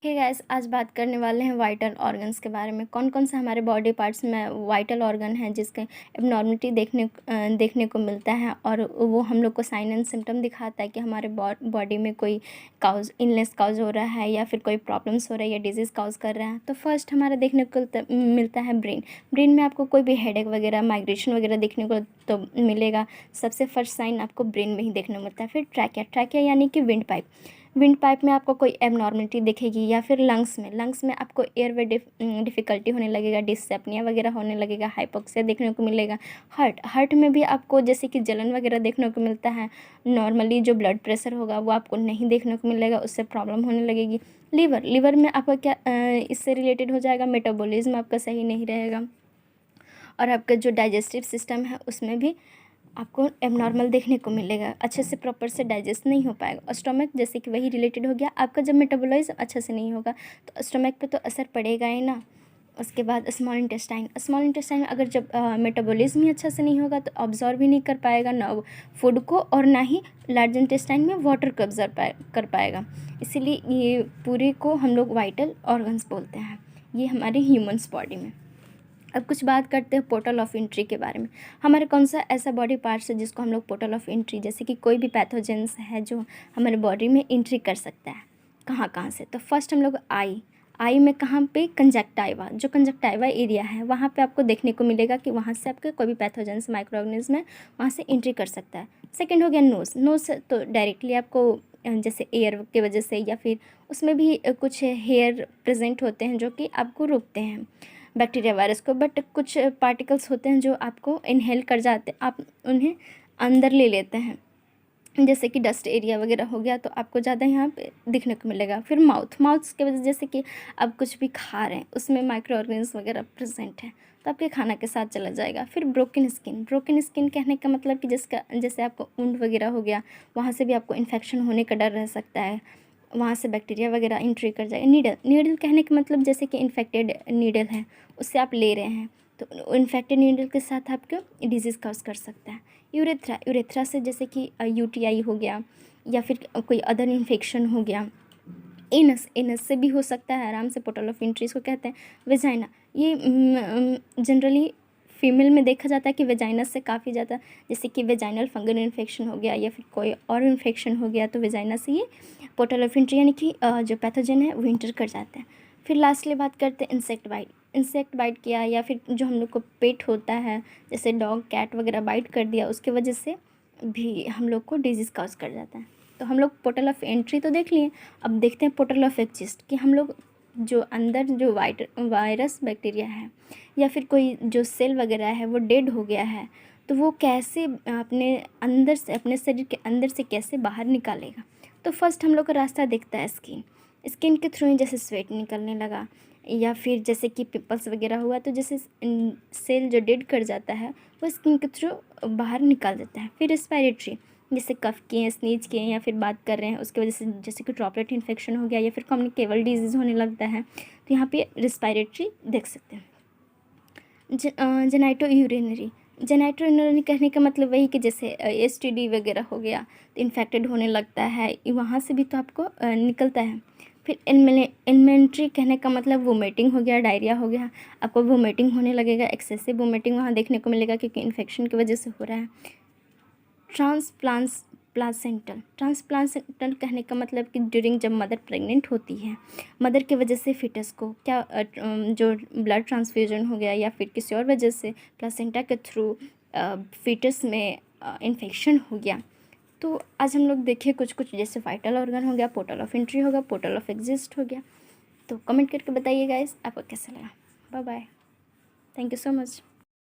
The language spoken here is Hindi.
हे गाइस, आज बात करने वाले हैं वाइटल ऑर्गन्स के बारे में। कौन कौन से हमारे बॉडी पार्ट्स में वाइटल ऑर्गन हैं जिसके एबनॉर्मलिटी देखने को मिलता है, और वो हम लोग को साइन एंड सिम्टम दिखाता है कि हमारे बॉडी में कोई इलनेस काउज हो रहा है या फिर कोई प्रॉब्लम्स हो रहा है या डिजीज़ काउज कर रहा है। तो फर्स्ट हमारा देखने को मिलता है ब्रेन में आपको कोई भी हेडेक वगैरह, माइग्रेशन वगैरह देखने को तो मिलेगा। सबसे फर्स्ट साइन आपको ब्रेन में ही देखने को मिलता है। फिर ट्रैकिया यानी कि विंड पाइप में आपको कोई एबनॉर्मलिटी दिखेगी, या फिर लंग्स में आपको एयरवे डिफ़िकल्टी होने लगेगा, डिस्सेप्निया वगैरह होने लगेगा, हाइपोक्सिया देखने को मिलेगा। हार्ट में भी आपको जैसे कि जलन वगैरह देखने को मिलता है। नॉर्मली जो ब्लड प्रेशर होगा वो आपको नहीं देखने को मिलेगा, उससे प्रॉब्लम होने लगेगी। लीवर में आपका क्या इससे रिलेटेड हो जाएगा, मेटाबॉलिज्म आपका सही नहीं रहेगा, और आपका जो डाइजेस्टिव सिस्टम है उसमें भी आपको एबनॉर्मल देखने को मिलेगा, अच्छे से प्रॉपर से डाइजेस्ट नहीं हो पाएगा। और स्टमक जैसे कि वही रिलेटेड हो गया, आपका जब मेटाबॉलिज्म अच्छे से नहीं होगा तो स्टमक पे तो असर पड़ेगा ही ना। उसके बाद स्मॉल इंटेस्टाइन में अगर जब मेटाबॉलिज्म ही अच्छा से नहीं होगा तो ऑब्जॉर्व भी नहीं कर पाएगा ना फूड को, और ना ही लार्ज इंटेस्टाइन में वाटर को ऑब्जर्व कर पाएगा। इसीलिए ये पूरे को हम लोग वाइटल ऑर्गन्स बोलते हैं, ये हमारी ह्यूमन्स बॉडी में। अब कुछ बात करते हैं पोर्टल ऑफ एंट्री के बारे में। हमारे कौन सा ऐसा बॉडी पार्ट्स है जिसको हम लोग पोर्टल ऑफ एंट्री, जैसे कि कोई भी पैथोजेंस है जो हमारे बॉडी में एंट्री कर सकता है, कहाँ से। तो फर्स्ट हम लोग आई में कहाँ पे, कंजक्टाइवा, जो कंजक्टाइवा एरिया है वहाँ पे आपको देखने को मिलेगा कि वहाँ से आपके कोई भी पैथोजेंस माइक्रो ऑर्गेनिज्म है वहाँ से एंट्री कर सकता है। सेकेंड हो गया नोज़ तो डायरेक्टली आपको जैसे एयर की वजह से या फिर उसमें भी कुछ हेयर प्रेजेंट होते हैं जो कि आपको रोकते हैं बैक्टीरिया वायरस को, बट कुछ पार्टिकल्स होते हैं जो आपको इनहेल कर जाते, आप उन्हें अंदर ले लेते हैं, जैसे कि डस्ट एरिया वगैरह हो गया तो आपको ज़्यादा यहाँ पे दिखने को मिलेगा। फिर माउथ के वजह जैसे कि आप कुछ भी खा रहे हैं उसमें माइक्रो ऑर्गेनिज्म वगैरह प्रेजेंट है तो आपके खाना के साथ चला जाएगा। फिर ब्रोकन स्किन कहने का मतलब कि जिसका जैसे आपको ऊंट वगैरह हो गया, वहाँ से भी आपको इन्फेक्शन होने का डर रह सकता है, वहाँ से बैक्टीरिया वगैरह एंट्री कर जाएगा। नीडल कहने का मतलब जैसे कि इन्फेक्टेड नीडल है उससे आप ले रहे हैं तो इन्फेक्टेड नीडल के साथ आपको डिजीज़ काउज कर सकता है। यूरेथ्रा से जैसे कि यूटीआई हो गया या फिर कोई अदर इन्फेक्शन हो गया। एनस से भी हो सकता है आराम से, पोर्टल ऑफ एंट्री इसको कहते हैं। वेजाइना, ये जनरली फीमेल में देखा जाता है कि वेजाइनस से काफ़ी ज़्यादा, जैसे कि वेजाइनल फंगल इन्फेक्शन हो गया या फिर कोई और इन्फेक्शन हो गया तो वेजाइना से ये पोर्टल ऑफ एंट्री यानी कि जो पैथोजन है वो इंटर कर जाते हैं। फिर लास्टली बात करते हैं इंसेक्ट बाइट किया या फिर जो हम लोग को पेट होता है जैसे डॉग कैट वगैरह बाइट कर दिया उसके वजह से भी हम लोग को डिजीज़ काउज कर जाता है। तो हम लोग पोर्टल ऑफ एंट्री तो देख लिए, अब देखते हैं पोर्टल ऑफ एग्जिस्ट कि हम लोग जो अंदर जो वायरस बैक्टीरिया है या फिर कोई जो सेल वगैरह है वो डेड हो गया है तो वो कैसे अपने अंदर से, अपने शरीर के अंदर से कैसे बाहर निकालेगा। तो फर्स्ट हम लोग का रास्ता दिखता है स्किन के थ्रू ही, जैसे स्वेट निकलने लगा या फिर जैसे कि पिंपल्स वगैरह हुआ तो जैसे सेल जो डेड कर जाता है वो स्किन के थ्रू बाहर निकाल देता है। फिर रेस्पिरेटरी, जैसे कफ किए, स्नीज किए या फिर बात कर रहे हैं उसकी वजह से जैसे कि ड्रॉपलेट इन्फेक्शन हो गया या फिर कम्युनिकेबल डिजीज़ होने लगता है तो यहाँ पे रेस्पिरेटरी देख सकते हैं। जेनाइटो यूरिनरी कहने का मतलब वही कि जैसे एसटीडी वगैरह हो गया तो इन्फेक्टेड होने लगता है, वहाँ से भी तो आपको निकलता है। फिर एलिमेंट्री कहने का मतलब वोमिटिंग हो गया, डायरिया हो गया, आपको वोमिटिंग होने लगेगा, एक्सेसिव वोमिटिंग वहाँ देखने को मिलेगा क्योंकि इन्फेक्शन की वजह से हो रहा है। ट्रांसप्लांसेंटल कहने का मतलब कि ड्यूरिंग जब मदर प्रेग्नेंट होती है, मदर की वजह से फिटस को क्या जो ब्लड ट्रांसफ्यूजन हो गया या फिर किसी और वजह से प्लासेंटा के थ्रू फिटस में इन्फेक्शन हो गया। तो आज हम लोग देखें कुछ जैसे वाइटल ऑर्गन हो गया, पोर्टल ऑफ एंट्री होगा, पोर्टल ऑफ एग्जिस्ट हो गया। तो कमेंट करके बताइए गाइस आपको कैसा लगा। Bye bye, thank you so much.